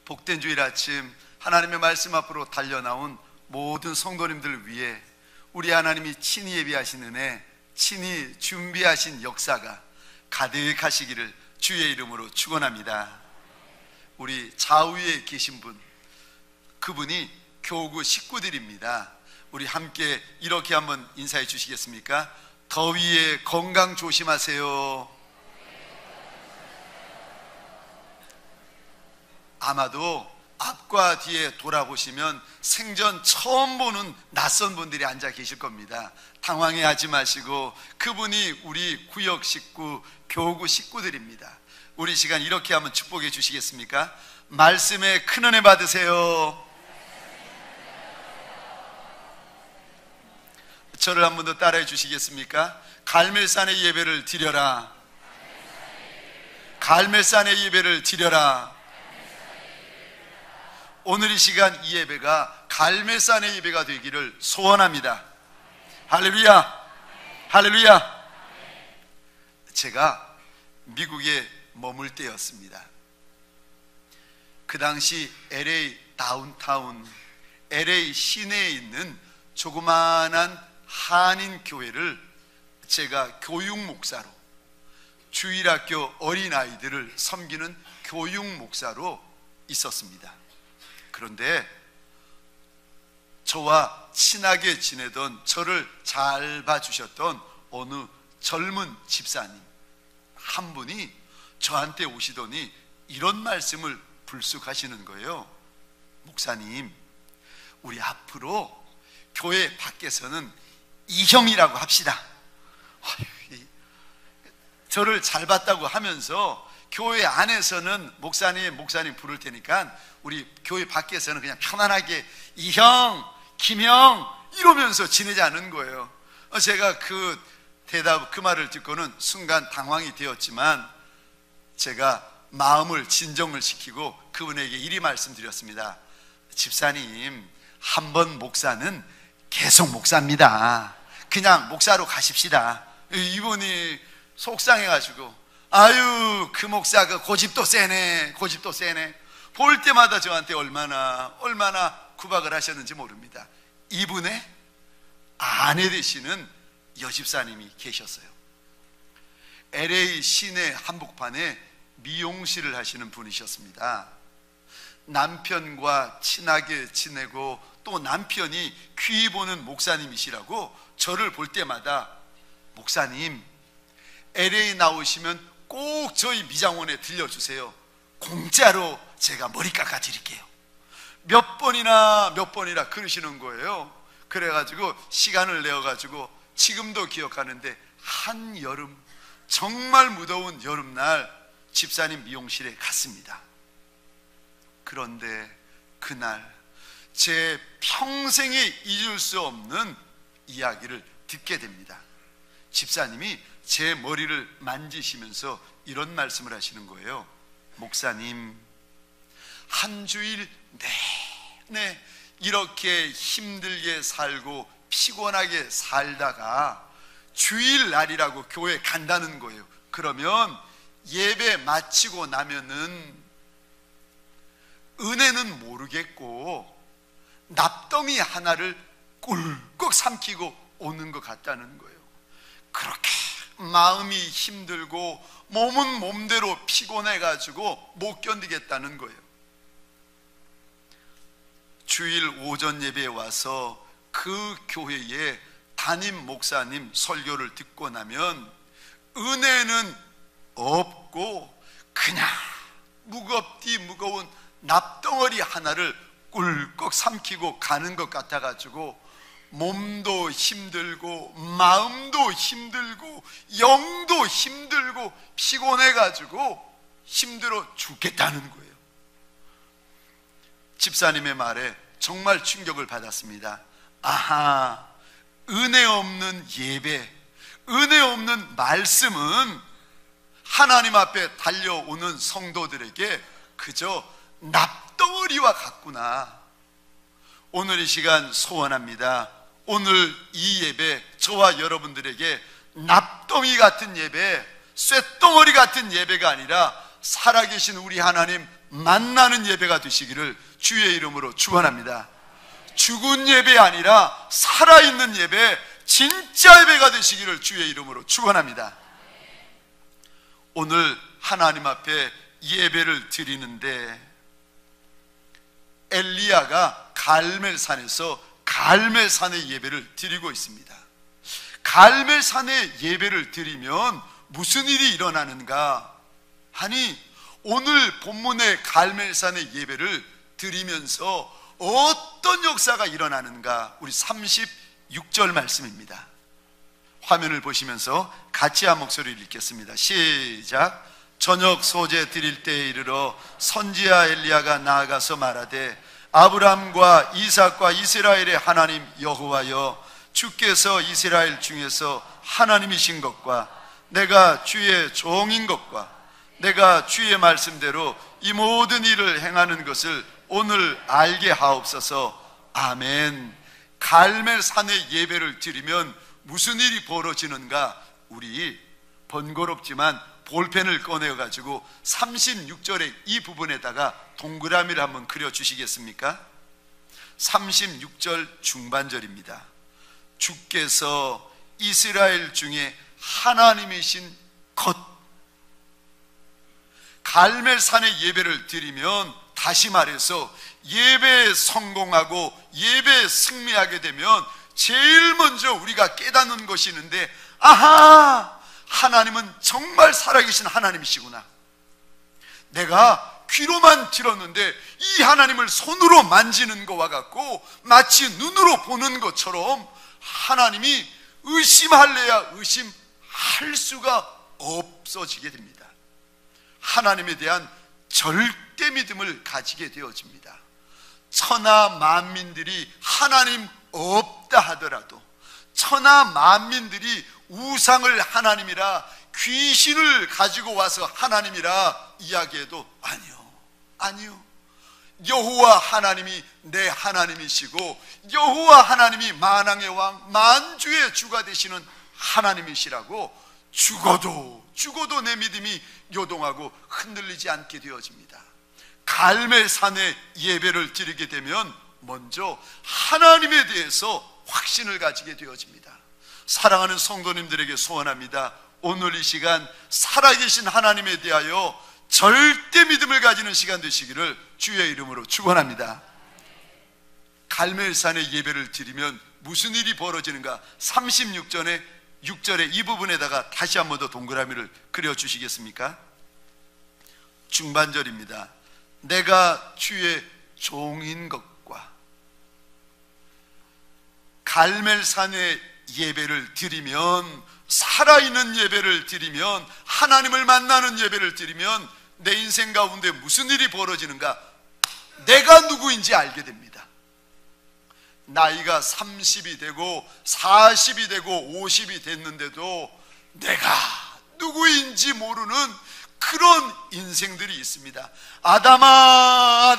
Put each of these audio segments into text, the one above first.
복된 주일 아침 하나님의 말씀 앞으로 달려나온 모든 성도님들을 위해 우리 하나님이 친히 예비하신 은혜, 친히 준비하신 역사가 가득하시기를 주의 이름으로 축원합니다. 우리 좌우에 계신 분, 그분이 교구 식구들입니다. 우리 함께 이렇게 한번 인사해 주시겠습니까? 더위에 건강 조심하세요. 아마도 앞과 뒤에 돌아보시면 생전 처음 보는 낯선 분들이 앉아 계실 겁니다. 당황해하지 마시고, 그분이 우리 구역 식구, 교구 식구들입니다. 우리 시간 이렇게 한번 축복해 주시겠습니까? 말씀에 큰 은혜 받으세요. 저를 한 번 더 따라해 주시겠습니까? 갈멜산의 예배를 드려라. 갈멜산의 예배를 드려라. 오늘 이 시간 이 예배가 갈멜산의 예배가 되기를 소원합니다. 할렐루야, 할렐루야. 제가 미국에 머물 때였습니다. 그 당시 LA 다운타운, LA 시내에 있는 조그마한 한인 교회를 제가 교육 목사로, 주일학교 어린아이들을 섬기는 교육 목사로 있었습니다. 그런데 저와 친하게 지내던, 저를 잘 봐주셨던 어느 젊은 집사님 한 분이 저한테 오시더니 이런 말씀을 불쑥 하시는 거예요. 목사님, 우리 앞으로 교회 밖에서는 이형이라고 합시다. 저를 잘 봤다고 하면서 교회 안에서는 목사님 부를 테니까 우리 교회 밖에서는 그냥 편안하게 이형, 김형 이러면서 지내자는 거예요. 제가 그 말을 듣고는 순간 당황이 되었지만 제가 마음을 진정을 시키고 그분에게 이리 말씀드렸습니다. 집사님, 한 번 목사는 계속 목사입니다. 그냥 목사로 가십시다. 이분이 속상해가지고, 아유, 그 목사 그 고집도 세네, 고집도 세네. 볼 때마다 저한테 얼마나 구박을 하셨는지 모릅니다. 이분의 아내 되시는 여집사님이 계셨어요. LA 시내 한복판에 미용실을 하시는 분이셨습니다. 남편과 친하게 지내고 또 남편이 귀 보는 목사님이시라고 저를 볼 때마다, 목사님, LA 나오시면 꼭 저희 미장원에 들려주세요. 공짜로 제가 머리 깎아 드릴게요. 몇 번이나 그러시는 거예요. 그래가지고 시간을 내어가지고 지금도 기억하는데, 한여름, 정말 무더운 여름날 집사님 미용실에 갔습니다. 그런데 그날 제 평생에 잊을 수 없는 이야기를 듣게 됩니다. 집사님이 제 머리를 만지시면서 이런 말씀을 하시는 거예요. 목사님, 한 주일 내내 이렇게 힘들게 살고 피곤하게 살다가 주일날이라고 교회 간다는 거예요. 그러면 예배 마치고 나면은 은혜는 모르겠고 납덩이 하나를 꿀꺽 삼키고 오는 것 같다는 거예요. 그렇게 마음이 힘들고 몸은 몸대로 피곤해가지고 못 견디겠다는 거예요. 주일 오전 예배에 와서 그 교회의 담임 목사님 설교를 듣고 나면 은혜는 없고 그냥 무거운 납덩어리 하나를 꿀꺽 삼키고 가는 것 같아가지고 몸도 힘들고 마음도 힘들고 영도 힘들고 피곤해가지고 힘들어 죽겠다는 거예요. 집사님의 말에 정말 충격을 받았습니다. 아하, 은혜 없는 예배, 은혜 없는 말씀은 하나님 앞에 달려오는 성도들에게 그저 납덩어리와 같구나. 오늘 이 시간 소원합니다. 오늘 이 예배, 저와 여러분들에게 납덩이 같은 예배, 쇳덩어리 같은 예배가 아니라 살아계신 우리 하나님 만나는 예배가 되시기를 주의 이름으로 축원합니다. 죽은 예배 아니라 살아있는 예배, 진짜 예배가 되시기를 주의 이름으로 축원합니다. 오늘 하나님 앞에 예배를 드리는데 엘리야가 갈멜산에서 갈멜산의 예배를 드리고 있습니다. 갈멜산의 예배를 드리면 무슨 일이 일어나는가? 아니, 오늘 본문의 갈멜산의 예배를 드리면서 어떤 역사가 일어나는가? 우리 36절 말씀입니다. 화면을 보시면서 같이 한 목소리를 읽겠습니다. 시작. 저녁 소재 드릴 때에 이르러 선지자 엘리야가 나아가서 말하되 아브람과 이삭과 이스라엘의 하나님 여호와여, 주께서 이스라엘 중에서 하나님이신 것과 내가 주의 종인 것과 내가 주의 말씀대로 이 모든 일을 행하는 것을 오늘 알게 하옵소서. 아멘. 갈멜산의 예배를 드리면 무슨 일이 벌어지는가? 우리 번거롭지만 볼펜을 꺼내가지고 36절의 이 부분에다가 동그라미를 한번 그려주시겠습니까? 36절 중반절입니다. 주께서 이스라엘 중에 하나님이신 것. 갈멜산의 예배를 드리면, 다시 말해서 예배에 성공하고 예배에 승리하게 되면 제일 먼저 우리가 깨닫는 것이 있는데, 아하! 하나님은 정말 살아계신 하나님이시구나. 내가 귀로만 들었는데 이 하나님을 손으로 만지는 것과 같고 마치 눈으로 보는 것처럼 하나님이 의심할래야 의심할 수가 없어지게 됩니다. 하나님에 대한 절대 믿음을 가지게 되어집니다. 천하 만민들이 하나님 없다 하더라도, 천하 만민들이 우상을 하나님이라, 귀신을 가지고 와서 하나님이라 이야기해도 아니요. 여호와 하나님이 내 하나님이시고 여호와 하나님이 만왕의 왕 만주의 주가 되시는 하나님이시라고 죽어도 내 믿음이 요동하고 흔들리지 않게 되어집니다. 갈멜산의 예배를 드리게 되면 먼저 하나님에 대해서 확신을 가지게 되어집니다. 사랑하는 성도님들에게 소원합니다. 오늘 이 시간 살아계신 하나님에 대하여 절대 믿음을 가지는 시간 되시기를 주의 이름으로 축원합니다. 갈멜산의 예배를 드리면 무슨 일이 벌어지는가? 36절의 이 부분에다가 다시 한 번 더 동그라미를 그려주시겠습니까? 중반절입니다. 내가 주의 종인 것과, 갈멜산의 예배를 드리면, 살아있는 예배를 드리면, 하나님을 만나는 예배를 드리면 내 인생 가운데 무슨 일이 벌어지는가? 내가 누구인지 알게 됩니다. 나이가 30이 되고 40이 되고 50이 됐는데도 내가 누구인지 모르는 그런 인생들이 있습니다. 아담아,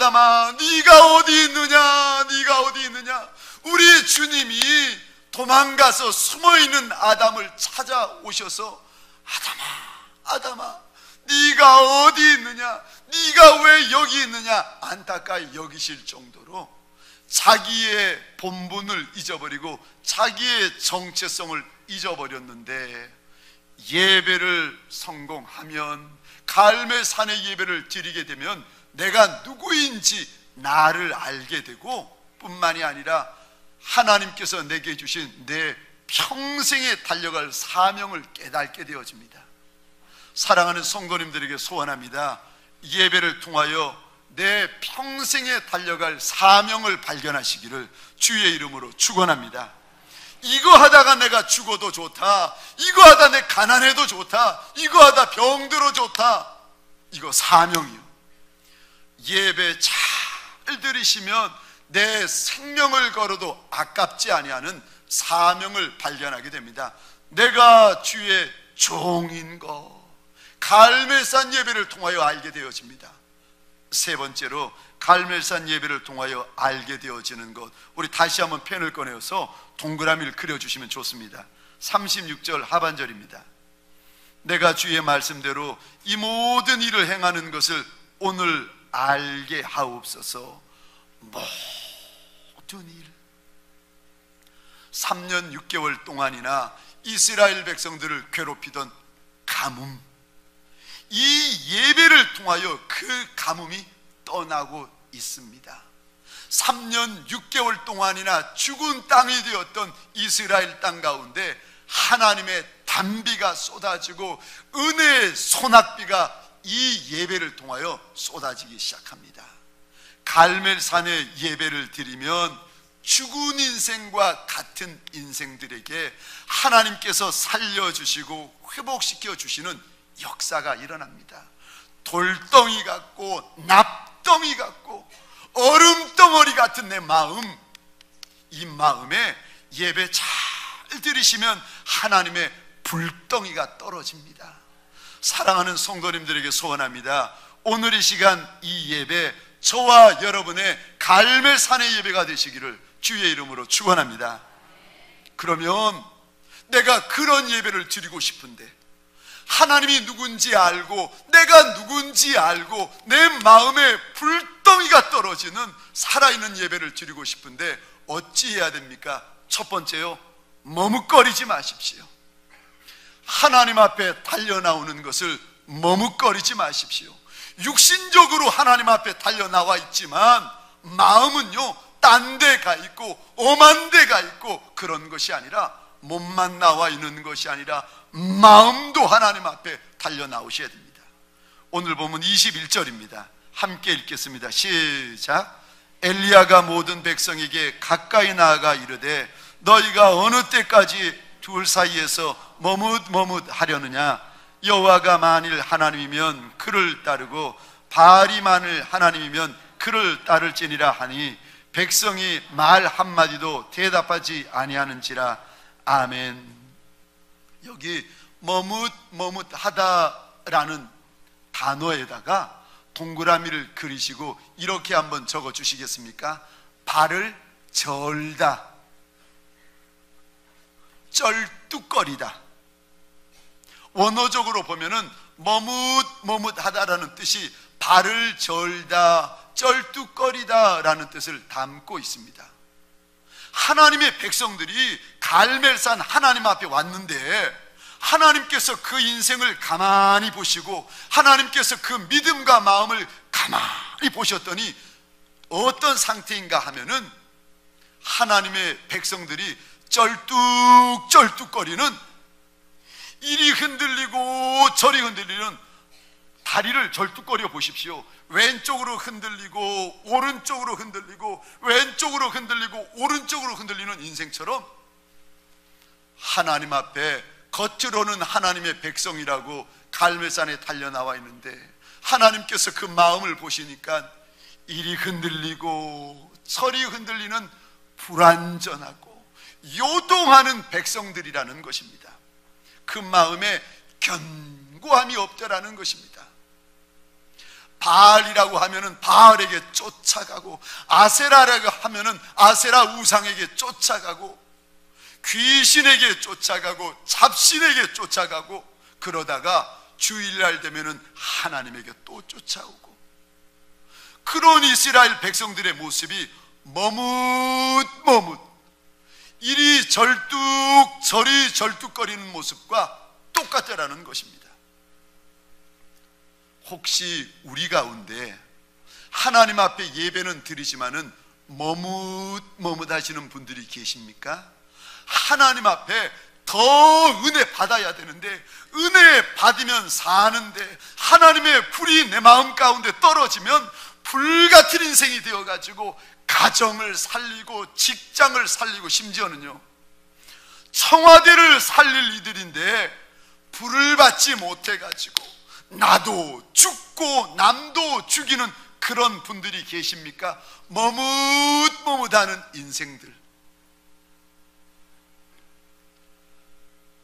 네가 어디 있느냐? 우리 주님이 도망가서 숨어있는 아담을 찾아오셔서 아담아, 네가 어디 있느냐? 네가 왜 여기 있느냐? 안타까이 여기실 정도로 자기의 본분을 잊어버리고 자기의 정체성을 잊어버렸는데, 예배를 성공하면, 갈멜산의 예배를 드리게 되면 내가 누구인지 나를 알게 되고, 뿐만이 아니라 하나님께서 내게 주신 내 평생에 달려갈 사명을 깨닫게 되어집니다. 사랑하는 성도님들에게 소원합니다. 예배를 통하여 내 평생에 달려갈 사명을 발견하시기를 주의 이름으로 축원합니다. 이거 하다가 내가 죽어도 좋다, 이거 하다 내 가난해도 좋다, 이거 하다 병들어 좋다, 이거 사명이요. 예배 잘 들으시면 내 생명을 걸어도 아깝지 아니하는 사명을 발견하게 됩니다. 내가 주의 종인 것, 갈멜산 예배를 통하여 알게 되어집니다. 세 번째로 갈멜산 예배를 통하여 알게 되어지는 것, 우리 다시 한번 펜을 꺼내어서 동그라미를 그려주시면 좋습니다. 36절 하반절입니다. 내가 주의 말씀대로 이 모든 일을 행하는 것을 오늘 알게 하옵소서. 모든 일, 3년 6개월 동안이나 이스라엘 백성들을 괴롭히던 가뭄, 이 예배를 통하여 그 가뭄이 떠나고 있습니다. 3년 6개월 동안이나 죽은 땅이 되었던 이스라엘 땅 가운데 하나님의 단비가 쏟아지고 은혜의 소낙비가 이 예배를 통하여 쏟아지기 시작합니다. 갈멜산의 예배를 드리면 죽은 인생과 같은 인생들에게 하나님께서 살려주시고 회복시켜 주시는 역사가 일어납니다. 돌덩이 같고 납덩이 같고 얼음덩어리 같은 내 마음, 이 마음에 예배 잘 드리시면 하나님의 불덩이가 떨어집니다. 사랑하는 성도님들에게 소원합니다. 오늘 이 시간 이 예배 저와 여러분의 갈멜산의 예배가 되시기를 주의 이름으로 축원합니다. 그러면 내가 그런 예배를 드리고 싶은데, 하나님이 누군지 알고 내가 누군지 알고 내 마음에 불덩이가 떨어지는 살아있는 예배를 드리고 싶은데 어찌해야 됩니까? 첫 번째요, 머뭇거리지 마십시오. 하나님 앞에 달려나오는 것을 머뭇거리지 마십시오. 육신적으로 하나님 앞에 달려나와 있지만 마음은요, 딴 데 가 있고 엄한 데 가 있고 그런 것이 아니라, 몸만 나와 있는 것이 아니라 마음도 하나님 앞에 달려나오셔야 됩니다. 오늘 보면 21절입니다. 함께 읽겠습니다. 시작. 엘리야가 모든 백성에게 가까이 나아가 이르되 너희가 어느 때까지 둘 사이에서 머뭇머뭇하려느냐? 여호와가 만일 하나님이면 그를 따르고 바알이 만일 하나님이면 그를 따를지니라 하니 백성이 말 한마디도 대답하지 아니하는지라. 아멘. 여기 머뭇머뭇하다라는 단어에다가 동그라미를 그리시고 이렇게 한번 적어 주시겠습니까? 발을 절다, 쩔뚝거리다. 원어적으로 보면은 머뭇머뭇하다라는 뜻이 발을 절다, 쩔뚝거리다 라는 뜻을 담고 있습니다. 하나님의 백성들이 갈멜산 하나님 앞에 왔는데 하나님께서 그 인생을 가만히 보시고 하나님께서 그 믿음과 마음을 가만히 보셨더니 어떤 상태인가 하면은 하나님의 백성들이 쩔뚝쩔뚝거리는, 이리 흔들리고 저리 흔들리는, 다리를 절뚝거려 보십시오. 왼쪽으로 흔들리고 오른쪽으로 흔들리고 왼쪽으로 흔들리고 오른쪽으로 흔들리는 인생처럼 하나님 앞에 겉으로는 하나님의 백성이라고 갈멜산에 달려나와 있는데 하나님께서 그 마음을 보시니까 이리 흔들리고 저리 흔들리는 불완전하고 요동하는 백성들이라는 것입니다. 그 마음에 견고함이 없더라는 것입니다. 바알이라고 하면은 바알에게 쫓아가고, 아세라라고 하면은 아세라 우상에게 쫓아가고, 귀신에게 쫓아가고, 잡신에게 쫓아가고, 그러다가 주일날 되면은 하나님에게 또 쫓아오고, 그런 이스라엘 백성들의 모습이 머뭇머뭇 이리 절뚝 저리 절뚝거리는 모습과 똑같다라는 것입니다. 혹시 우리 가운데 하나님 앞에 예배는 드리지만은 머뭇머뭇하시는 분들이 계십니까? 하나님 앞에 더 은혜 받아야 되는데, 은혜 받으면 사는데 하나님의 불이 내 마음 가운데 떨어지면 불같은 인생이 되어가지고 가정을 살리고 직장을 살리고 심지어는요 청와대를 살릴 이들인데 불을 받지 못해가지고 나도 죽고 남도 죽이는 그런 분들이 계십니까? 머뭇머뭇하는 인생들.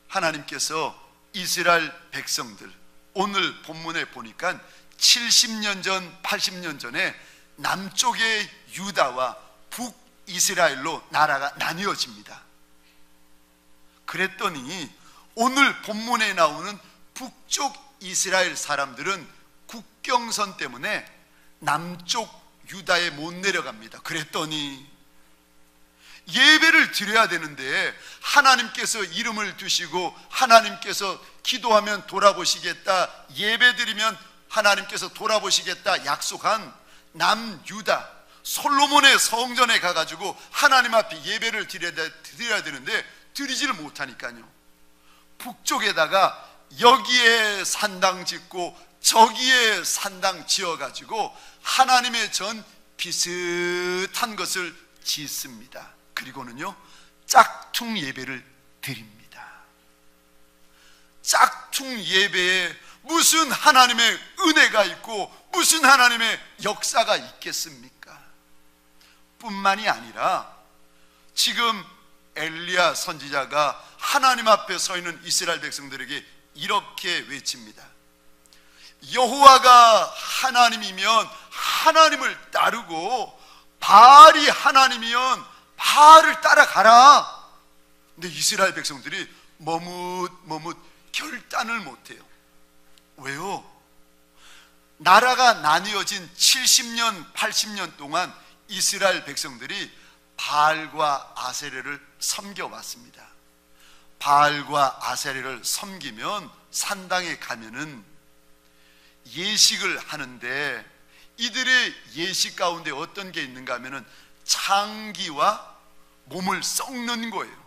하나님께서 이스라엘 백성들, 오늘 본문에 보니까 70년 전, 80년 전에 남쪽의 유다와 북이스라엘로 나라가 나뉘어집니다. 그랬더니 오늘 본문에 나오는 북쪽 이스라엘 사람들은 국경선 때문에 남쪽 유다에 못 내려갑니다. 그랬더니 예배를 드려야 되는데 하나님께서 이름을 두시고 하나님께서 기도하면 돌아보시겠다, 예배 드리면 하나님께서 돌아보시겠다 약속한 남유다 솔로몬의 성전에 가가지고 하나님 앞에 예배를 드려야 되는데 드리지를 못하니까요, 북쪽에다가 여기에 산당 짓고 저기에 산당 지어가지고 하나님의 전 비슷한 것을 짓습니다. 그리고는요 짝퉁 예배를 드립니다. 짝퉁 예배에 무슨 하나님의 은혜가 있고 무슨 하나님의 역사가 있겠습니까? 뿐만이 아니라 지금 엘리야 선지자가 하나님 앞에 서 있는 이스라엘 백성들에게 이렇게 외칩니다. 여호와가 하나님이면 하나님을 따르고 바알이 하나님이면 바알을 따라가라. 근데 이스라엘 백성들이 머뭇 결단을 못해요. 왜요? 나라가 나뉘어진 70년 80년 동안 이스라엘 백성들이 바알과 아세레를 섬겨왔습니다. 바알과 아세레를 섬기면 산당에 가면은 예식을 하는데 이들의 예식 가운데 어떤 게 있는가 하면은 창기와 몸을 썩는 거예요.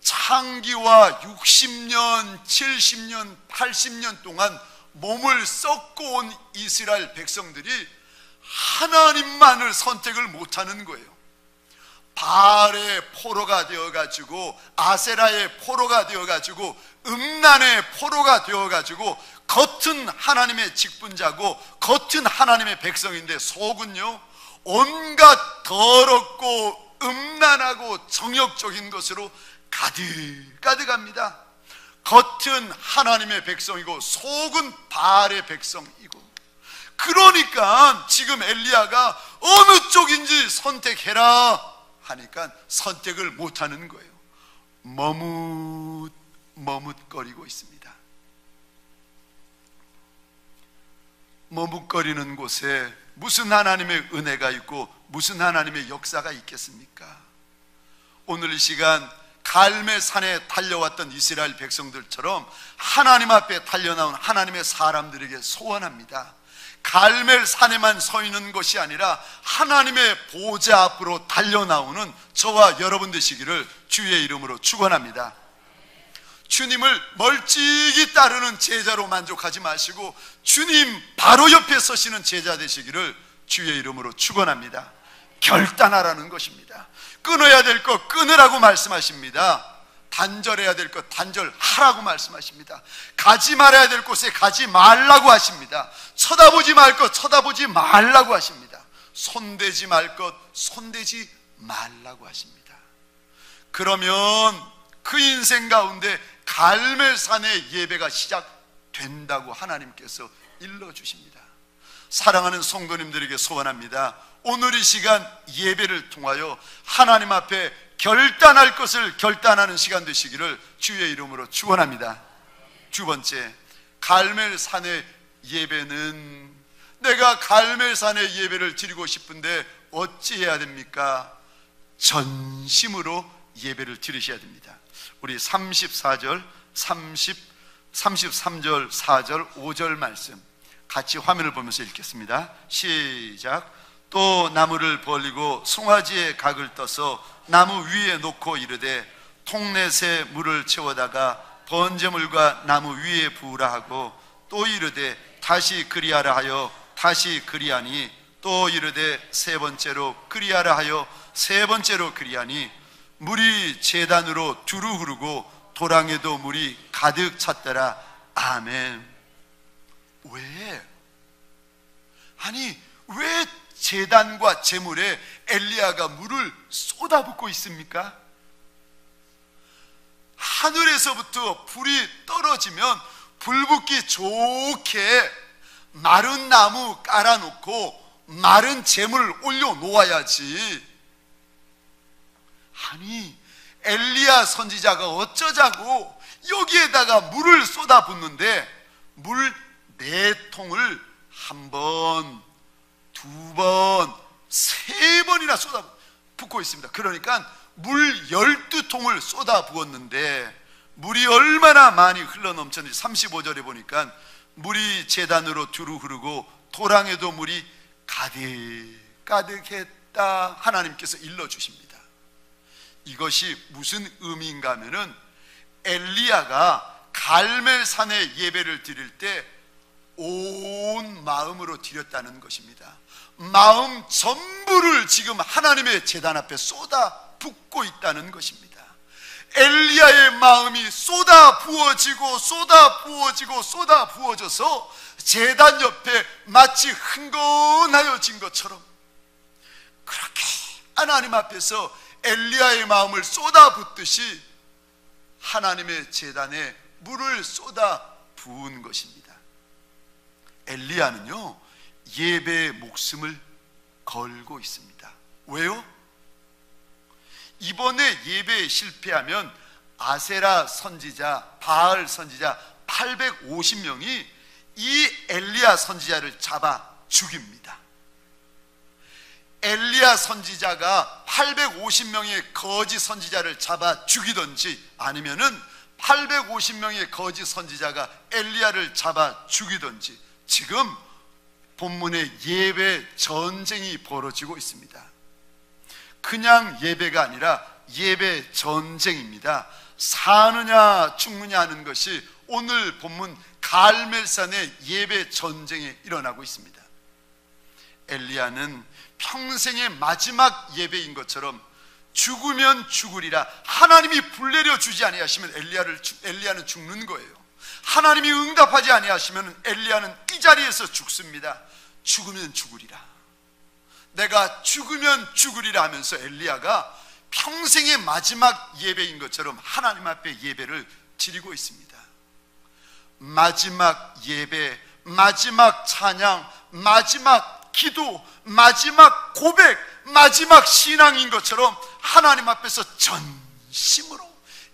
창기와 60년, 70년, 80년 동안 몸을 썩고 온 이스라엘 백성들이 하나님만을 선택을 못하는 거예요. 바알의 포로가 되어가지고 아세라의 포로가 되어가지고 음란의 포로가 되어가지고 겉은 하나님의 직분자고 겉은 하나님의 백성인데 속은요 온갖 더럽고 음란하고 정욕적인 것으로 가득합니다. 겉은 하나님의 백성이고 속은 바알의 백성이고, 그러니까 지금 엘리야가 어느 쪽인지 선택해라 하니까 선택을 못하는 거예요. 머뭇거리고 있습니다. 머뭇거리는 곳에 무슨 하나님의 은혜가 있고 무슨 하나님의 역사가 있겠습니까? 오늘 이 시간 갈멜산에 달려왔던 이스라엘 백성들처럼 하나님 앞에 달려나온 하나님의 사람들에게 소원합니다. 갈멜산에만 서 있는 것이 아니라 하나님의 보좌 앞으로 달려나오는 저와 여러분 되시기를 주의 이름으로 축원합니다. 주님을 멀찍이 따르는 제자로 만족하지 마시고 주님 바로 옆에 서시는 제자 되시기를 주의 이름으로 축원합니다. 결단하라는 것입니다. 끊어야 될 것 끊으라고 말씀하십니다. 단절해야 될 것 단절하라고 말씀하십니다. 가지 말아야 될 곳에 가지 말라고 하십니다. 쳐다보지 말 것 쳐다보지 말라고 하십니다. 손대지 말 것 손대지 말라고 하십니다. 그러면 그 인생 가운데 갈멜산의 예배가 시작된다고 하나님께서 일러주십니다. 사랑하는 성도님들에게 소원합니다. 오늘 이 시간 예배를 통하여 하나님 앞에 결단할 것을 결단하는 시간 되시기를 주의 이름으로 축원합니다. 두 번째, 갈멜산의 예배는 내가 갈멜산의 예배를 드리고 싶은데 어찌해야 됩니까? 전심으로 예배를 드리셔야 됩니다. 우리 34절, 33절, 4절, 5절 말씀 같이 화면을 보면서 읽겠습니다. 시작. 또 나무를 벌리고 송아지의 각을 떠서 나무 위에 놓고 이르되 통넷에 물을 채워다가 번제물과 나무 위에 부으라 하고, 또 이르되 다시 그리하라 하여 다시 그리하니, 또 이르되 세 번째로 그리하라 하여 세 번째로 그리하니, 물이 제단으로 두루 흐르고 도랑에도 물이 가득 찼더라. 아멘. 왜? 아니 왜 제단과 제물에 엘리야가 물을 쏟아붓고 있습니까? 하늘에서부터 불이 떨어지면 불붙기 좋게 마른 나무 깔아놓고 마른 재물을 올려놓아야지. 아니 엘리야 선지자가 어쩌자고 여기에다가 물을 쏟아붓는데 물 4통을 1번, 2번, 3번이나 쏟아붓고 있습니다. 그러니까 물 12통을 쏟아부었는데 물이 얼마나 많이 흘러넘쳤는지 35절에 보니까 물이 제단으로 두루 흐르고 도랑에도 물이 가득했다. 하나님께서 일러주십니다. 이것이 무슨 의미인가 하면은 엘리야가 갈멜산에 예배를 드릴 때 온 마음으로 드렸다는 것입니다. 마음 전부를 지금 하나님의 제단 앞에 쏟아붓고 있다는 것입니다. 엘리야의 마음이 쏟아부어지고 쏟아부어지고 쏟아부어져서 제단 옆에 마치 흥건하여진 것처럼 그렇게 하나님 앞에서 엘리야의 마음을 쏟아붓듯이 하나님의 제단에 물을 쏟아부은 것입니다. 엘리야는요 예배의 목숨을 걸고 있습니다. 왜요? 이번에 예배에 실패하면 아세라 선지자, 바알 선지자 850명이 이 엘리야 선지자를 잡아 죽입니다. 엘리야 선지자가 850명의 거짓 선지자를 잡아 죽이든지 아니면은 850명의 거짓 선지자가 엘리야를 잡아 죽이든지 지금 본문에 예배 전쟁이 벌어지고 있습니다. 그냥 예배가 아니라 예배 전쟁입니다. 사느냐 죽느냐 하는 것이 오늘 본문 갈멜산의 예배 전쟁에 일어나고 있습니다. 엘리야는 평생의 마지막 예배인 것처럼 죽으면 죽으리라. 하나님이 불내려 주지 아니하시면 엘리야는 죽는 거예요. 하나님이 응답하지 아니하시면 엘리야는 이 자리에서 죽습니다. 죽으면 죽으리라. 내가 죽으면 죽으리라 하면서 엘리야가 평생의 마지막 예배인 것처럼 하나님 앞에 예배를 드리고 있습니다. 마지막 예배, 마지막 찬양, 마지막 기도, 마지막 고백, 마지막 신앙인 것처럼 하나님 앞에서 전심으로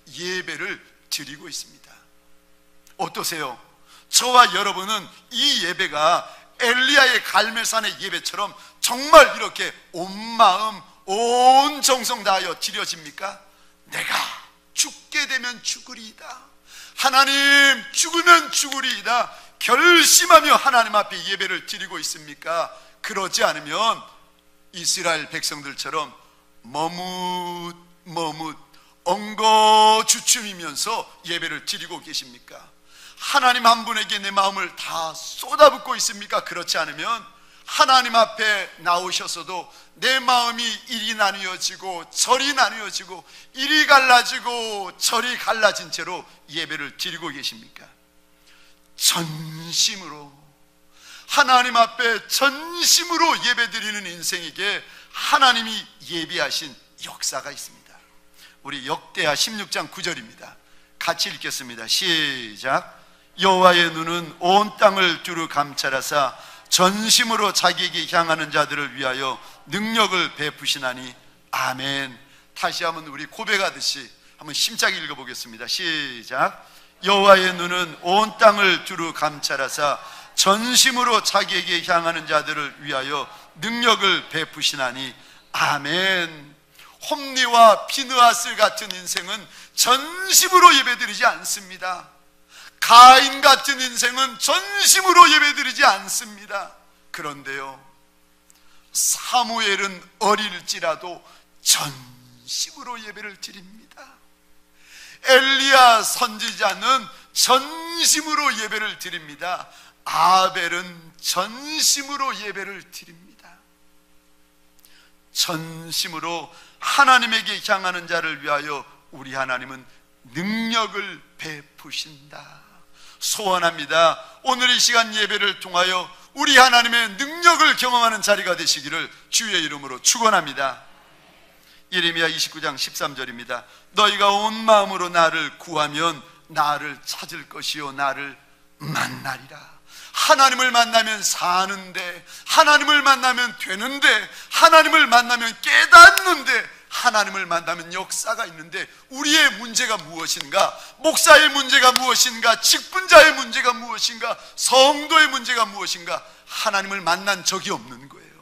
예배를 드리고 있습니다. 어떠세요? 저와 여러분은 이 예배가 엘리야의 갈멜산의 예배처럼 정말 이렇게 온 마음, 온 정성 다하여 드려집니까? 내가 죽게 되면 죽으리이다. 하나님 죽으면 죽으리이다. 결심하며 하나님 앞에 예배를 드리고 있습니까? 그러지 않으면 이스라엘 백성들처럼 머뭇 엉거주춤이면서 예배를 드리고 계십니까? 하나님 한 분에게 내 마음을 다 쏟아붓고 있습니까? 그렇지 않으면 하나님 앞에 나오셔서도 내 마음이 이리 나뉘어지고 저리 나뉘어지고 이리 갈라지고 저리 갈라진 채로 예배를 드리고 계십니까? 전심으로 하나님 앞에 전심으로 예배드리는 인생에게 하나님이 예비하신 역사가 있습니다. 우리 역대하 16장 9절입니다. 같이 읽겠습니다. 시작. 여호와의 눈은 온 땅을 두루 감찰하사 전심으로 자기에게 향하는 자들을 위하여 능력을 베푸시나니. 아멘. 다시 한번 우리 고백하듯이 한번 심차게 읽어보겠습니다. 시작. 여호와의 눈은 온 땅을 두루 감찰하사 전심으로 자기에게 향하는 자들을 위하여 능력을 베푸시나니. 아멘. 홈리와 비느하스 같은 인생은 전심으로 예배드리지 않습니다. 가인 같은 인생은 전심으로 예배드리지 않습니다. 그런데요, 사무엘은 어릴지라도 전심으로 예배를 드립니다. 엘리야 선지자는 전심으로 예배를 드립니다. 아벨은 전심으로 예배를 드립니다. 전심으로 하나님에게 향하는 자를 위하여 우리 하나님은 능력을 베푸신다. 소원합니다. 오늘 이 시간 예배를 통하여 우리 하나님의 능력을 경험하는 자리가 되시기를 주의 이름으로 축원합니다. 예레미야 29장 13절입니다. 너희가 온 마음으로 나를 구하면 나를 찾을 것이요 나를 만나리라. 하나님을 만나면 사는데, 하나님을 만나면 되는데, 하나님을 만나면 깨닫는데, 하나님을 만나면 역사가 있는데, 우리의 문제가 무엇인가? 목사의 문제가 무엇인가? 직분자의 문제가 무엇인가? 성도의 문제가 무엇인가? 하나님을 만난 적이 없는 거예요.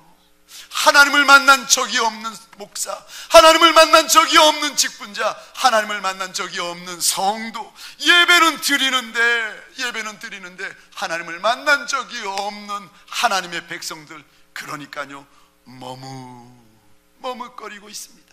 하나님을 만난 적이 없는 목사, 하나님을 만난 적이 없는 직분자, 하나님을 만난 적이 없는 성도, 예배는 드리는데 하나님을 만난 적이 없는 하나님의 백성들, 그러니까요 머뭇거리고 있습니다.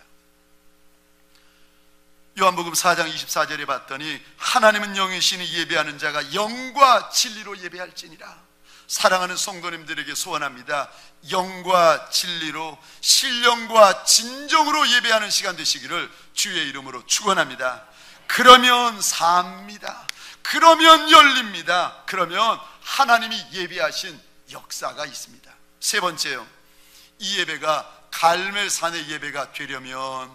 요한복음 4장 24절에 봤더니, 하나님은 영이시니 예배하는 자가 영과 진리로 예배할지니라. 사랑하는 성도님들에게 소원합니다. 영과 진리로, 신령과 진정으로 예배하는 시간 되시기를 주의 이름으로 축원합니다. 그러면 삽니다. 그러면 열립니다. 그러면 하나님이 예배하신 역사가 있습니다. 세 번째요, 이 예배가 갈멜산의 예배가 되려면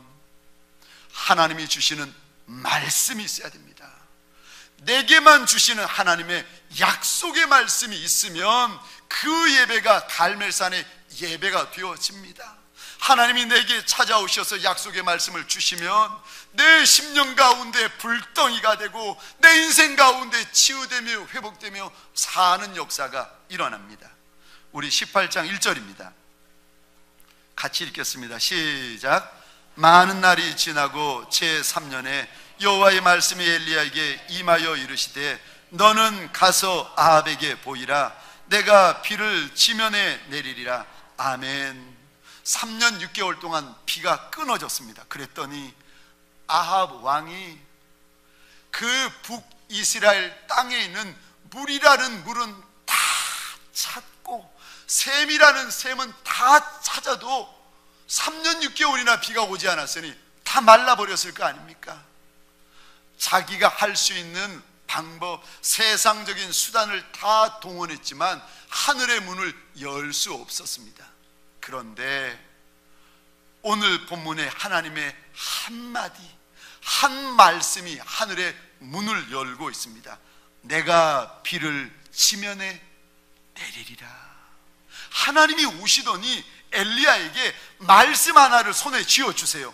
하나님이 주시는 말씀이 있어야 됩니다. 내게만 주시는 하나님의 약속의 말씀이 있으면 그 예배가 갈멜산의 예배가 되어집니다. 하나님이 내게 찾아오셔서 약속의 말씀을 주시면 내 심령 가운데 불덩이가 되고 내 인생 가운데 치유되며 회복되며 사는 역사가 일어납니다. 우리 18장 1절입니다. 같이 읽겠습니다. 시작. 많은 날이 지나고 제3년에 여호와의 말씀이 엘리야에게 임하여 이르시되, 너는 가서 아합에게 보이라. 내가 비를 지면에 내리리라. 아멘. 3년 6개월 동안 비가 끊어졌습니다. 그랬더니 아합 왕이 그 북이스라엘 땅에 있는 물이라는 물은 다 찾고 샘이라는 샘은 다 찾아도 3년 6개월이나 비가 오지 않았으니 다 말라버렸을 거 아닙니까? 자기가 할 수 있는 방법, 세상적인 수단을 다 동원했지만 하늘의 문을 열 수 없었습니다. 그런데 오늘 본문에 하나님의 한마디, 한 말씀이 하늘의 문을 열고 있습니다. 내가 비를 지면에 내리리라. 하나님이 오시더니 엘리야에게 말씀 하나를 손에 쥐어주세요.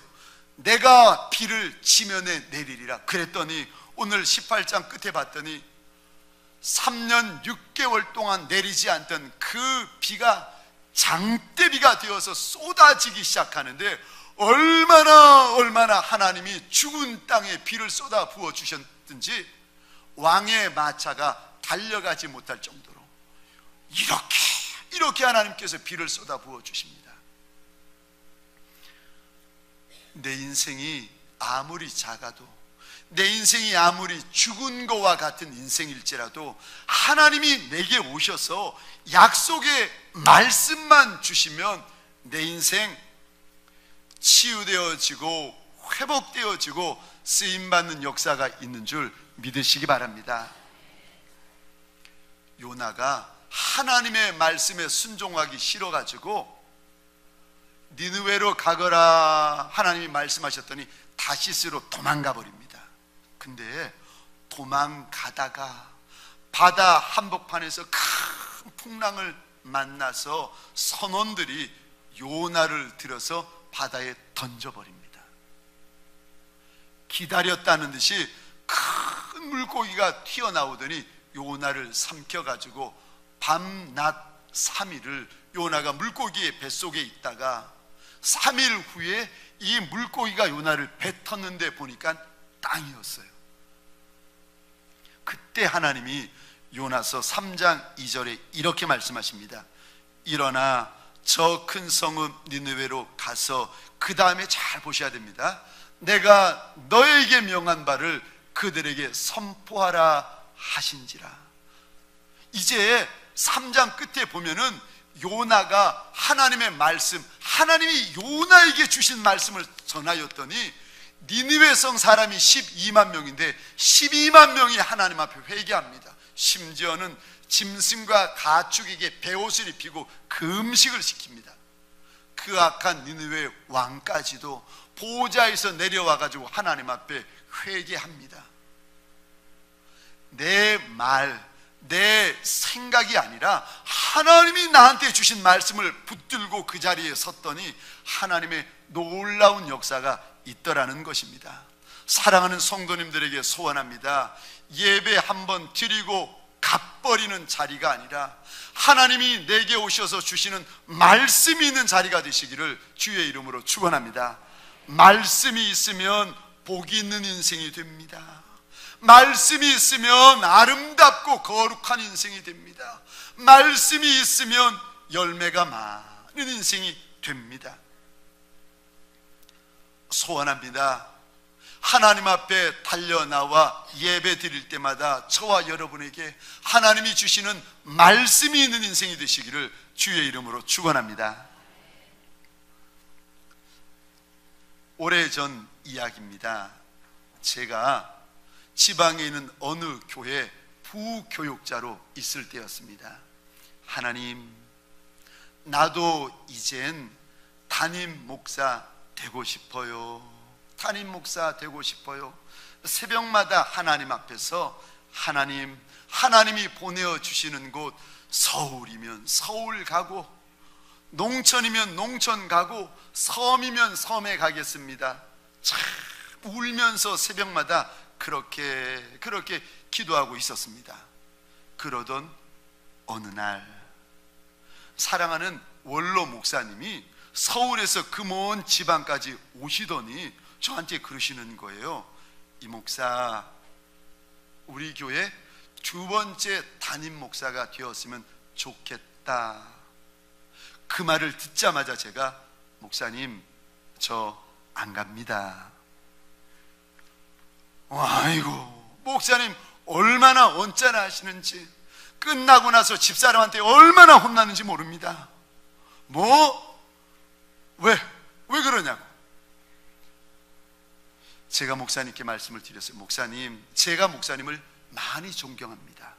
내가 비를 지면에 내리리라. 그랬더니 오늘 18장 끝에 봤더니 3년 6개월 동안 내리지 않던 그 비가 장대비가 되어서 쏟아지기 시작하는데, 얼마나 하나님이 죽은 땅에 비를 쏟아 부어 주셨든지 왕의 마차가 달려가지 못할 정도로 이렇게 하나님께서 비를 쏟아 부어 주십니다. 내 인생이 아무리 작아도, 내 인생이 아무리 죽은 것과 같은 인생일지라도 하나님이 내게 오셔서 약속의 말씀만 주시면 내 인생 치유되어지고 회복되어지고 쓰임받는 역사가 있는 줄 믿으시기 바랍니다. 요나가 하나님의 말씀에 순종하기 싫어가지고 니느웨로 가거라 하나님이 말씀하셨더니 다시스로 도망가 버립니다. 근데 도망가다가 바다 한복판에서 큰 풍랑을 만나서 선원들이 요나를 들어서 바다에 던져버립니다. 기다렸다는 듯이 큰 물고기가 튀어나오더니 요나를 삼켜가지고 밤낮 3일을 요나가 물고기의 뱃속에 있다가 3일 후에 이 물고기가 요나를 뱉었는데 보니까 땅이었어요. 그때 하나님이 요나서 3장 2절에 이렇게 말씀하십니다. 일어나 저 큰 성읍 니느웨로 가서, 그 다음에 잘 보셔야 됩니다. 내가 너에게 명한 바를 그들에게 선포하라 하신지라. 이제 3장 끝에 보면은 요나가 하나님의 말씀, 하나님이 요나에게 주신 말씀을 전하였더니 니느웨 성 사람이 12만 명인데 12만 명이 하나님 앞에 회개합니다. 심지어는 짐승과 가축에게 베옷을 입히고 금식을 시킵니다. 그 악한 니느웨 왕까지도 보좌에서 내려와가지고 하나님 앞에 회개합니다. 내 말, 내 생각이 아니라 하나님이 나한테 주신 말씀을 붙들고 그 자리에 섰더니 하나님의 놀라운 역사가 있더라는 것입니다. 사랑하는 성도님들에게 소원합니다. 예배 한번 드리고 갚버리는 자리가 아니라 하나님이 내게 오셔서 주시는 말씀이 있는 자리가 되시기를 주의 이름으로 축원합니다. 말씀이 있으면 복이 있는 인생이 됩니다. 말씀이 있으면 아름답고 거룩한 인생이 됩니다. 말씀이 있으면 열매가 많은 인생이 됩니다. 소원합니다. 하나님 앞에 달려나와 예배 드릴 때마다 저와 여러분에게 하나님이 주시는 말씀이 있는 인생이 되시기를 주의 이름으로 축원합니다. 오래전 이야기입니다. 제가 지방에 있는 어느 교회 부교육자로 있을 때였습니다. 하나님, 나도 이젠 담임 목사 되고 싶어요. 담임 목사 되고 싶어요. 새벽마다 하나님 앞에서 하나님, 하나님이 보내주시는 곳 서울이면 서울 가고, 농촌이면 농촌 가고, 섬이면 섬에 가겠습니다. 참 울면서 새벽마다 그렇게 기도하고 있었습니다. 그러던 어느 날 사랑하는 원로 목사님이 서울에서 그 먼 지방까지 오시더니 저한테 그러시는 거예요. 이 목사, 우리 교회 두 번째 담임 목사가 되었으면 좋겠다. 그 말을 듣자마자 제가 목사님, 저 안 갑니다. 아이고, 목사님 얼마나 언짢아 하시는지, 끝나고 나서 집사람한테 얼마나 혼나는지 모릅니다. 왜 그러냐고. 제가 목사님께 말씀을 드렸어요. 목사님, 제가 목사님을 많이 존경합니다.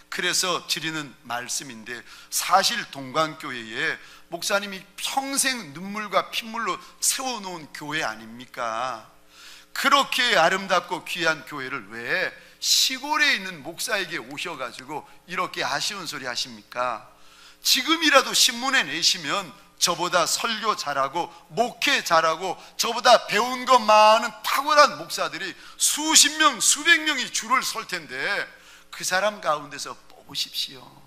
그래서 드리는 말씀인데, 사실 동광교회에 목사님이 평생 눈물과 핏물로 세워놓은 교회 아닙니까? 그렇게 아름답고 귀한 교회를 왜 시골에 있는 목사에게 오셔가지고 이렇게 아쉬운 소리 하십니까? 지금이라도 신문에 내시면 저보다 설교 잘하고 목회 잘하고 저보다 배운 것 많은 탁월한 목사들이 수십 명, 수백 명이 줄을 설 텐데 그 사람 가운데서 뽑으십시오.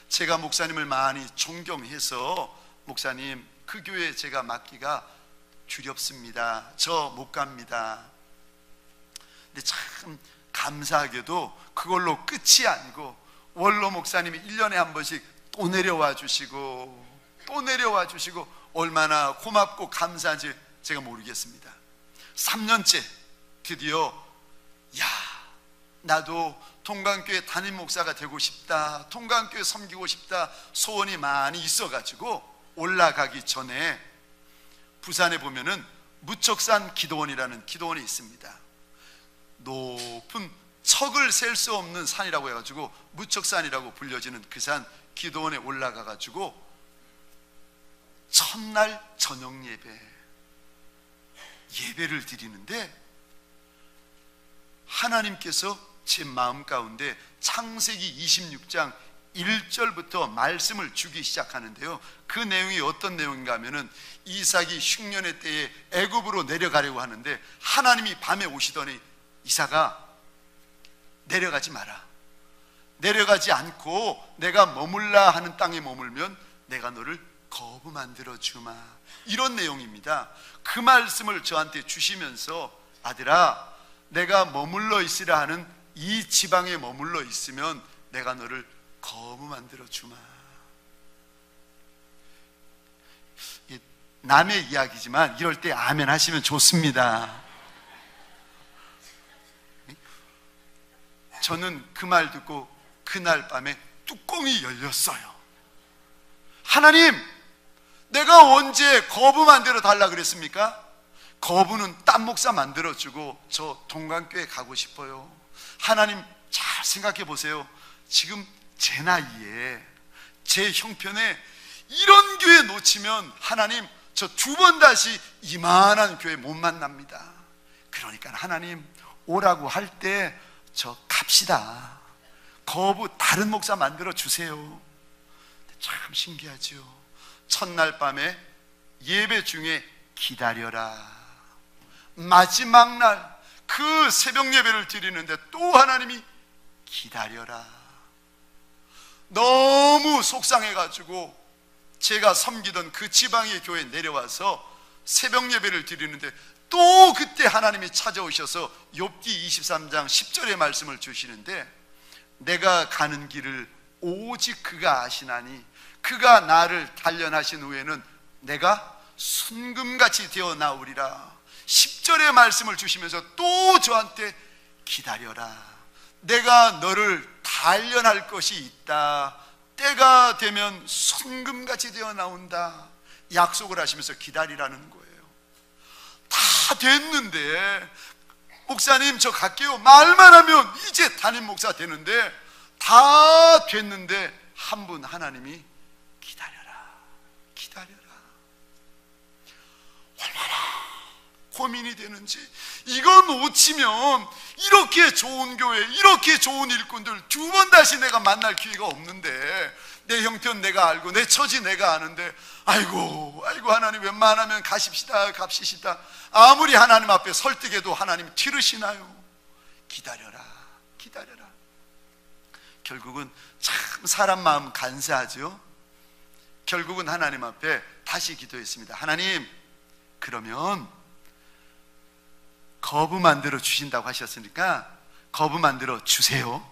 제가 목사님을 많이 존경해서 목사님, 그 교회에 제가 맡기가 두렵습니다. 저 못 갑니다. 근데 참 감사하게도 그걸로 끝이 아니고 원로 목사님이 1년에 한 번씩 또 내려와 주시고 얼마나 고맙고 감사한지 제가 모르겠습니다. 3년째 드디어 나도 동강교회 담임 목사가 되고 싶다, 동강교회 섬기고 싶다 소원이 많이 있어가지고 올라가기 전에 부산에 보면은 무척산 기도원이라는 기도원이 있습니다. 높은 척을 셀 수 없는 산이라고 해가지고 무척산이라고 불려지는 그 산 기도원에 올라가가지고 첫날 저녁 예배를 드리는데 하나님께서 제 마음 가운데 창세기 26장 1절부터 말씀을 주기 시작하는데요. 그 내용이 어떤 내용인가 하면은 이삭이 흉년의 때에 애굽으로 내려가려고 하는데 하나님이 밤에 오시더니 이삭아, 내려가지 마라. 내려가지 않고 내가 머물라 하는 땅에 머물면 내가 너를 거부 만들어 주마. 이런 내용입니다. 그 말씀을 저한테 주시면서 아들아, 내가 머물러 있으라 하는 이 지방에 머물러 있으면 내가 너를 거부 만들어 주마. 남의 이야기지만 이럴 때 아멘 하시면 좋습니다. 저는 그 말 듣고 그날 밤에 뚜껑이 열렸어요. 하나님, 내가 언제 거부 만들어 달라 그랬습니까? 거부는 딴 목사 만들어주고 저 동강교회 가고 싶어요. 하나님, 잘 생각해 보세요. 지금 제 나이에 제 형편에 이런 교회 놓치면 하나님, 저 두 번 다시 이만한 교회 못 만납니다. 그러니까 하나님, 오라고 할 때 저 갑시다. 거부 다른 목사 만들어 주세요. 참 신기하죠. 첫날 밤에 예배 중에 기다려라. 마지막 날 그 새벽 예배를 드리는데 또 하나님이 기다려라. 너무 속상해가지고 제가 섬기던 그 지방의 교회에 내려와서 새벽 예배를 드리는데 또 그때 하나님이 찾아오셔서 욥기 23장 10절의 말씀을 주시는데, 내가 가는 길을 오직 그가 아시나니 그가 나를 단련하신 후에는 내가 순금같이 되어 나오리라. 10절의 말씀을 주시면서 또 저한테 기다려라. 내가 너를 단련할 것이 있다. 때가 되면 순금같이 되어 나온다. 약속을 하시면서 기다리라는 거예요. 다 됐는데, 목사님 저 갈게요 말만 하면 이제 담임 목사 되는데, 다 됐는데 한 분 하나님이 기다려라, 기다려라. 얼마나 고민이 되는지. 이거 놓치면 이렇게 좋은 교회, 이렇게 좋은 일꾼들 두 번 다시 내가 만날 기회가 없는데, 내 형편 내가 알고 내 처지 내가 아는데, 아이고 하나님 웬만하면 가십시다 갑시다. 아무리 하나님 앞에 설득해도 하나님 들으시나요? 기다려라, 기다려라. 결국은 참 사람 마음 간사하죠. 결국은 하나님 앞에 다시 기도했습니다. 하나님, 그러면 거부 만들어 주신다고 하셨으니까 거부 만들어 주세요.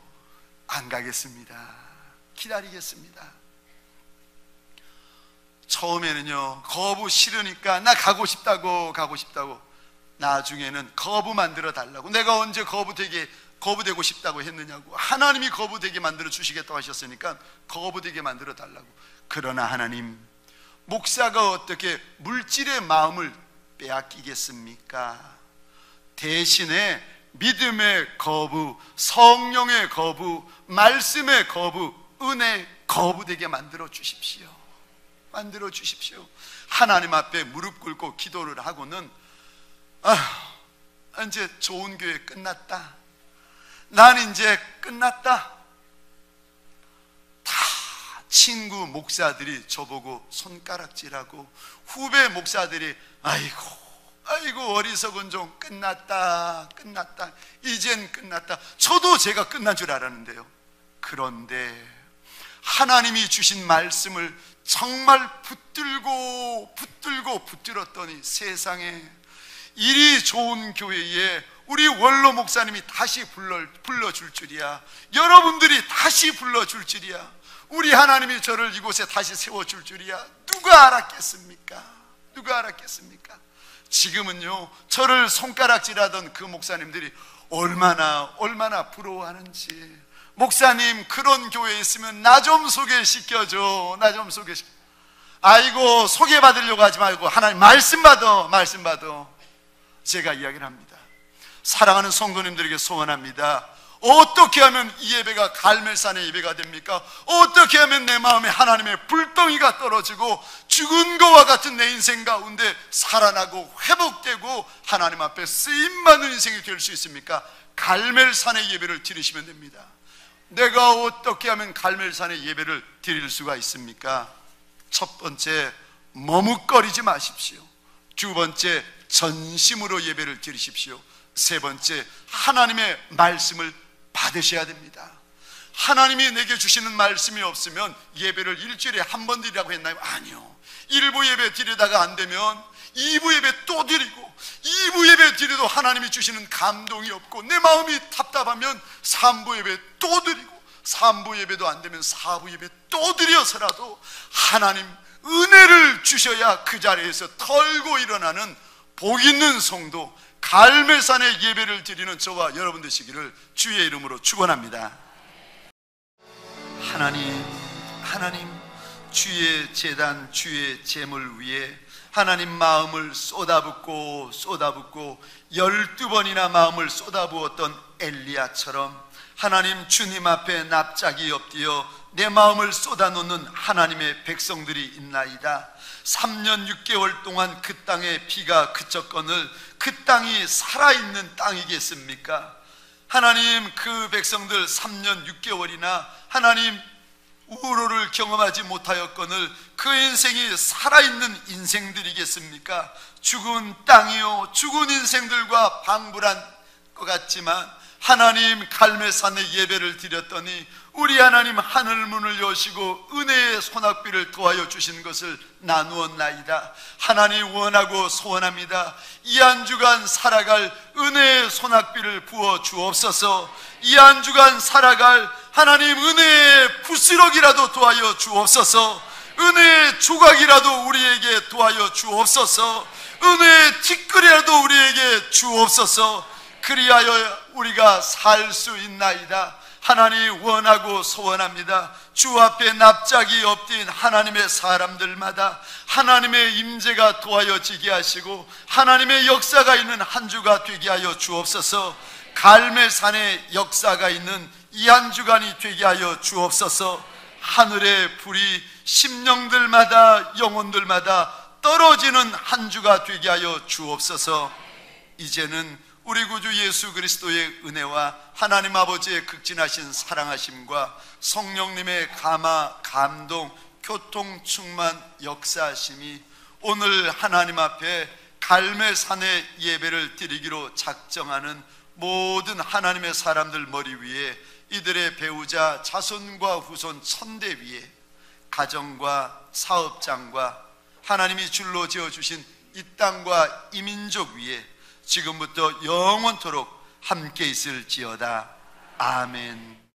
안 가겠습니다. 기다리겠습니다. 처음에는요, 거부 싫으니까 나 가고 싶다고 나중에는 거부 만들어 달라고. 내가 언제 거부되고 싶다고 했느냐고. 하나님이 거부되게 만들어 주시겠다고 하셨으니까 거부되게 만들어 달라고. 그러나 하나님, 목사가 어떻게 물질의 마음을 빼앗기겠습니까? 대신에 믿음의 거부, 성령의 거부, 말씀의 거부, 은혜 거부되게 만들어 주십시오. 만들어 주십시오. 하나님 앞에 무릎 꿇고 기도를 하고는, 이제 좋은 교회 끝났다. 난 이제 끝났다. 다 친구 목사들이 저보고 손가락질하고, 후배 목사들이 아이고 어리석은 종, 끝났다 이젠 끝났다. 저도 제가 끝난 줄 알았는데요. 그런데 하나님이 주신 말씀을 정말 붙들었더니 세상에 이리 좋은 교회에 우리 원로 목사님이 다시 불러줄 줄이야. 여러분들이 다시 불러줄 줄이야. 우리 하나님이 저를 이곳에 다시 세워줄 줄이야. 누가 알았겠습니까? 누가 알았겠습니까? 지금은요, 저를 손가락질하던 그 목사님들이 얼마나 부러워하는지. 목사님, 그런 교회에 있으면 나 좀 소개시켜줘. 나 좀 소개시켜. 아이고, 소개받으려고 하지 말고 하나님 말씀 받아. 제가 이야기를 합니다. 사랑하는 성도님들에게 소원합니다. 어떻게 하면 이 예배가 갈멜산의 예배가 됩니까? 어떻게 하면 내 마음에 하나님의 불덩이가 떨어지고 죽은 것과 같은 내 인생 가운데 살아나고 회복되고 하나님 앞에 쓰임받는 인생이 될 수 있습니까? 갈멜산의 예배를 드리시면 됩니다. 내가 어떻게 하면 갈멜산의 예배를 드릴 수가 있습니까? 첫 번째, 머뭇거리지 마십시오. 두 번째, 전심으로 예배를 드리십시오. 세 번째, 하나님의 말씀을 받으셔야 됩니다. 하나님이 내게 주시는 말씀이 없으면 예배를 일주일에 한 번 드리라고 했나요? 아니요. 1부 예배 드리다가 안 되면 2부 예배 또 드리고, 2부 예배 드려도 하나님이 주시는 감동이 없고 내 마음이 답답하면 3부 예배 또 드리고, 3부 예배도 안 되면 4부 예배 또 드려서라도 하나님 은혜를 주셔야 그 자리에서 털고 일어나는 복 있는 성도, 갈멜산의 예배를 드리는 저와 여러분 되시기를 주의 이름으로 축원합니다. 하나님, 주의 제단, 주의 제물 위에 하나님 마음을 쏟아붓고 12번이나 마음을 쏟아부었던 엘리야처럼 하나님, 주님 앞에 납작이 엎드려 내 마음을 쏟아놓는 하나님의 백성들이 있나이다. 3년 6개월 동안 그 땅에 비가 그쳤거늘 그 땅이 살아있는 땅이겠습니까? 하나님, 그 백성들 3년 6개월이나 하나님 우로를 경험하지 못하였거늘 그 인생이 살아있는 인생들이겠습니까? 죽은 땅이요, 죽은 인생들과 방불한 것 같지만 하나님, 갈멜산에 예배를 드렸더니 우리 하나님 하늘문을 여시고 은혜의 소낙비를 도와여 주신 것을 나누었나이다. 하나님, 원하고 소원합니다. 이 한 주간 살아갈 은혜의 소낙비를 부어 주옵소서. 이 한 주간 살아갈 하나님 은혜의 부스럭이라도 도와여 주옵소서. 은혜의 조각이라도 우리에게 도와여 주옵소서. 은혜의 티끌이라도 우리에게 주옵소서. 그리하여 우리가 살 수 있나이다. 하나님, 원하고 소원합니다. 주 앞에 납작이 엎드린 하나님의 사람들마다 하나님의 임재가 도와여지게 하시고 하나님의 역사가 있는 한 주가 되게 하여 주옵소서. 갈멜산의 역사가 있는 이 한 주간이 되게 하여 주옵소서. 하늘의 불이 심령들마다, 영혼들마다 떨어지는 한 주가 되게 하여 주옵소서. 이제는 우리 구주 예수 그리스도의 은혜와 하나님 아버지의 극진하신 사랑하심과 성령님의 감화, 감동, 교통, 충만, 역사하심이 오늘 하나님 앞에 갈멜산의 예배를 드리기로 작정하는 모든 하나님의 사람들 머리 위에, 이들의 배우자, 자손과 후손 천대 위에, 가정과 사업장과 하나님이 줄로 지어주신 이 땅과 이 민족 위에 지금부터 영원토록 함께 있을지어다. 아멘.